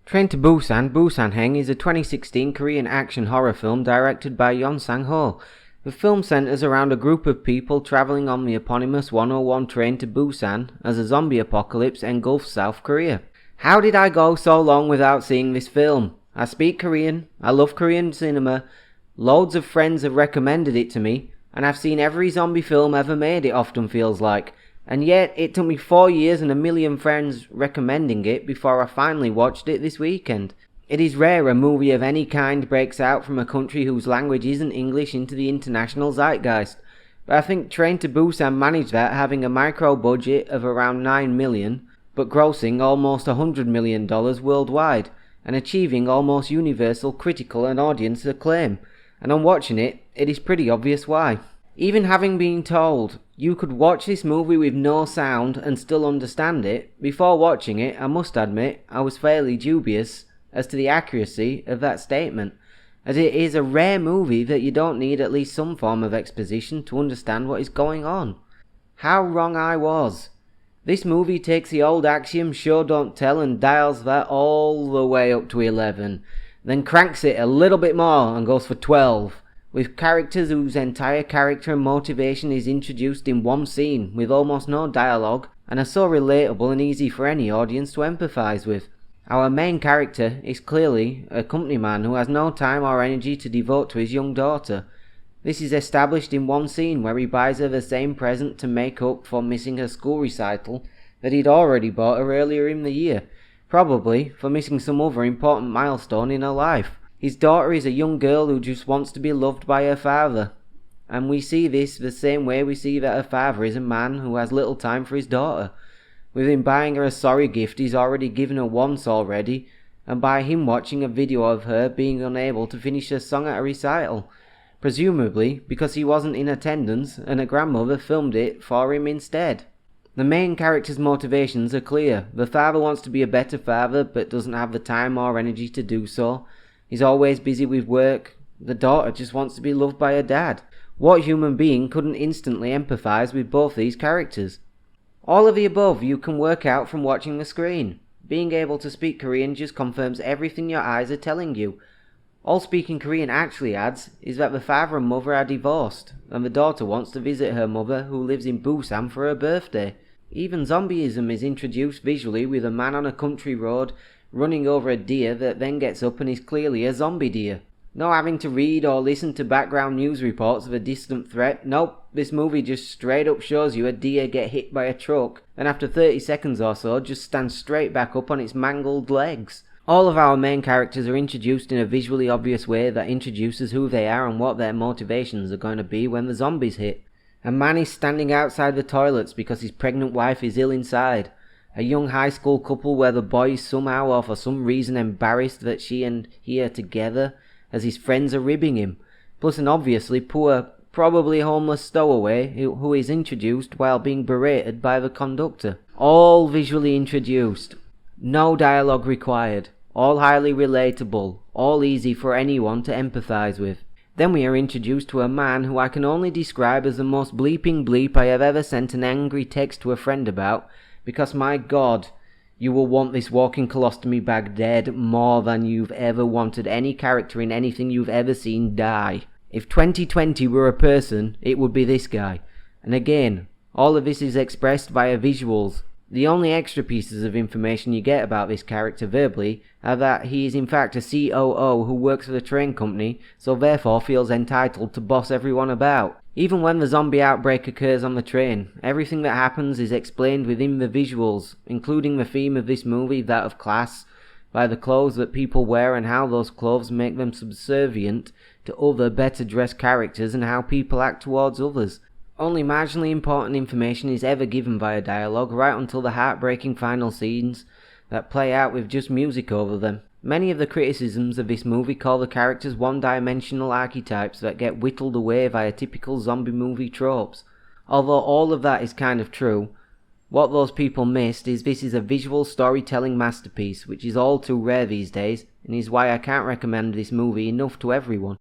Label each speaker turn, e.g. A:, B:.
A: Train to Busan, Busan is a 2016 Korean action horror film directed by Yeon Sang-ho. The film centers around a group of people traveling on the eponymous 101 train to Busan as a zombie apocalypse engulfs South Korea. How did I go so long without seeing this film? I speak Korean, I love Korean cinema, loads of friends have recommended it to me, and I've seen every zombie film ever made, it often feels like. And yet, it took me 4 years and a million friends recommending it before I finally watched it this weekend. It is rare a movie of any kind breaks out from a country whose language isn't English into the international zeitgeist. But I think Train to Busan managed that, having a micro budget of around 9 million, but grossing almost $100 million worldwide, and achieving almost universal critical and audience acclaim. And on watching it, it is pretty obvious why. Even having been told you could watch this movie with no sound and still understand it, before watching it, I must admit, I was fairly dubious as to the accuracy of that statement, as it is a rare movie that you don't need at least some form of exposition to understand what is going on. How wrong I was. This movie takes the old axiom show don't tell and dials that all the way up to 11, then cranks it a little bit more and goes for 12. With characters whose entire character and motivation is introduced in one scene with almost no dialogue and are so relatable and easy for any audience to empathise with. Our main character is clearly a company man who has no time or energy to devote to his young daughter. This is established in one scene where he buys her the same present to make up for missing her school recital that he'd already bought her earlier in the year, probably for missing some other important milestone in her life. His daughter is a young girl who just wants to be loved by her father, and we see this the same way we see that her father is a man who has little time for his daughter. With him buying her a sorry gift he's already given her once already, and by him watching a video of her being unable to finish her song at a recital, presumably because he wasn't in attendance and her grandmother filmed it for him instead. The main character's motivations are clear. The father wants to be a better father but doesn't have the time or energy to do so. He's always busy with work. The daughter just wants to be loved by her dad. What human being couldn't instantly empathise with both these characters? All of the above you can work out from watching the screen. Being able to speak Korean just confirms everything your eyes are telling you. All speaking Korean actually adds is that the father and mother are divorced, and the daughter wants to visit her mother who lives in Busan for her birthday. Even zombieism is introduced visually with a man on a country road running over a deer that then gets up and is clearly a zombie deer. No having to read or listen to background news reports of a distant threat. Nope, this movie just straight up shows you a deer get hit by a truck, and after 30 seconds or so just stands straight back up on its mangled legs. All of our main characters are introduced in a visually obvious way that introduces who they are and what their motivations are going to be when the zombies hit. A man is standing outside the toilets because his pregnant wife is ill inside. A young high school couple where the boy is somehow or for some reason embarrassed that she and he are together as his friends are ribbing him. Plus an obviously poor, probably homeless stowaway who is introduced while being berated by the conductor. All visually introduced. No dialogue required. All highly relatable. All easy for anyone to empathise with. Then we are introduced to a man who I can only describe as the most bleeping bleep I have ever sent an angry text to a friend about, because my God, you will want this walking colostomy bag dead more than you've ever wanted any character in anything you've ever seen die. If 2020 were a person, it would be this guy. And again, all of this is expressed via visuals. The only extra pieces of information you get about this character verbally are that he is in fact a COO who works for the train company, so therefore feels entitled to boss everyone about. Even when the zombie outbreak occurs on the train, everything that happens is explained within the visuals, including the theme of this movie, that of class, by the clothes that people wear and how those clothes make them subservient to other better dressed characters and how people act towards others. Only marginally important information is ever given via dialogue right until the heartbreaking final scenes that play out with just music over them. Many of the criticisms of this movie call the characters one-dimensional archetypes that get whittled away via typical zombie movie tropes. Although all of that is kind of true, what those people missed is this is a visual storytelling masterpiece, which is all too rare these days, and is why I can't recommend this movie enough to everyone.